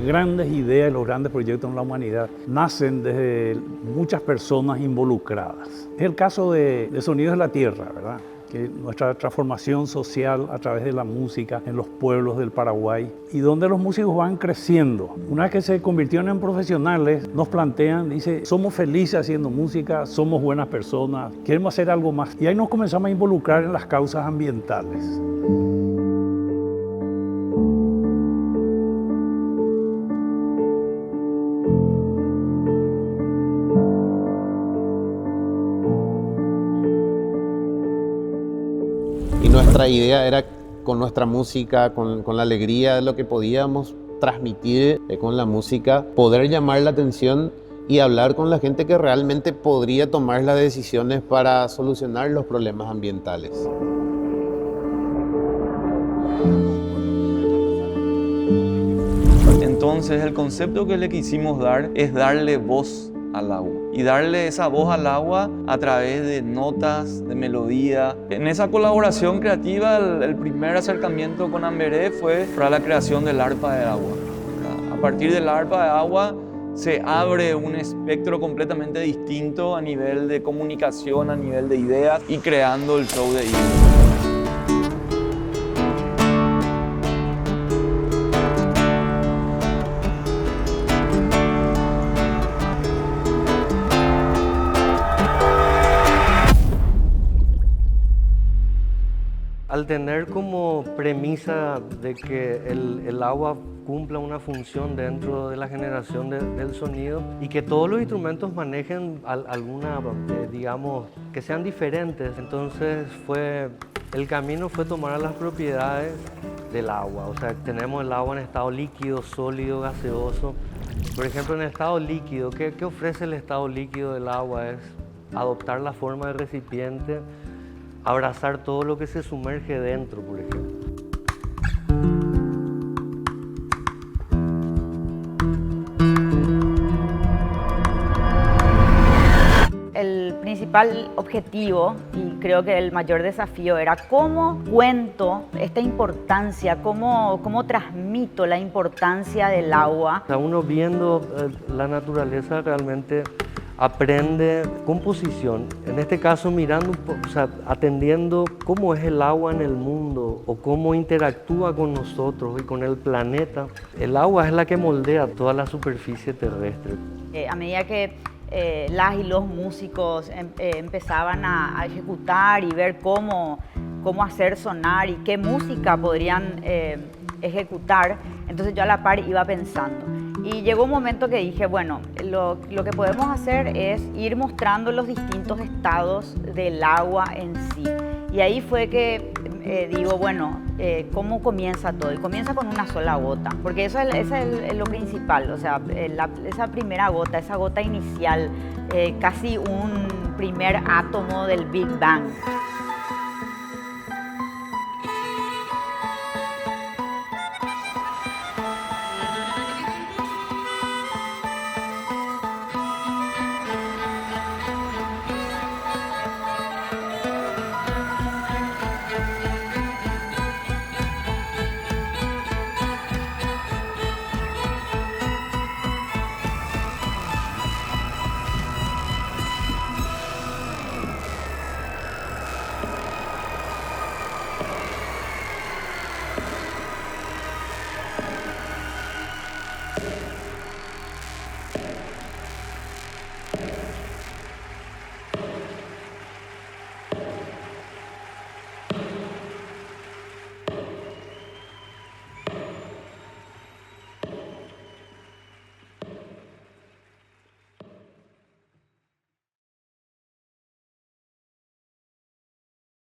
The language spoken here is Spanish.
grandes ideas y los grandes proyectos en la humanidad nacen desde muchas personas involucradas. Es el caso de Sonidos de la Tierra, ¿verdad? Que nuestra transformación social a través de la música en los pueblos del Paraguay y donde los músicos van creciendo. Una vez que se convirtieron en profesionales, nos plantean, dice, somos felices haciendo música, somos buenas personas, queremos hacer algo más. Y ahí nos comenzamos a involucrar en las causas ambientales. Y nuestra idea era, con nuestra música, con la alegría de lo que podíamos transmitir con la música, poder llamar la atención y hablar con la gente que realmente podría tomar las decisiones para solucionar los problemas ambientales. Entonces, el concepto que le quisimos dar es darle voz al agua. Y darle esa voz al agua a través de notas, de melodía. En esa colaboración creativa, el primer acercamiento con Amberé fue para la creación del arpa de agua. A partir del arpa de agua se abre un espectro completamente distinto a nivel de comunicación, a nivel de ideas y creando el show de himno. Al tener como premisa de que el agua cumpla una función dentro de la generación del sonido y que todos los instrumentos manejen alguna, digamos, que sean diferentes, entonces el camino fue tomar las propiedades del agua. O sea, tenemos el agua en estado líquido, sólido, gaseoso. Por ejemplo, en estado líquido, ¿qué ofrece el estado líquido del agua? Es adoptar la forma de recipiente, abrazar todo lo que se sumerge dentro, por ejemplo. El principal objetivo y creo que el mayor desafío era cómo cuento esta importancia, cómo transmito la importancia del agua. O sea, uno viendo la naturaleza realmente aprende composición, en este caso mirando, o sea, atendiendo cómo es el agua en el mundo o cómo interactúa con nosotros y con el planeta. El agua es la que moldea toda la superficie terrestre. A medida que las y los músicos empezaban a ejecutar y ver cómo hacer sonar y qué música podrían ejecutar, entonces yo a la par iba pensando. Y llegó un momento que dije, bueno, lo que podemos hacer es ir mostrando los distintos estados del agua en sí. Y ahí fue que digo, bueno, ¿cómo comienza todo? Y comienza con una sola gota, porque eso es lo principal, o sea, esa primera gota, esa gota inicial, casi un primer átomo del Big Bang.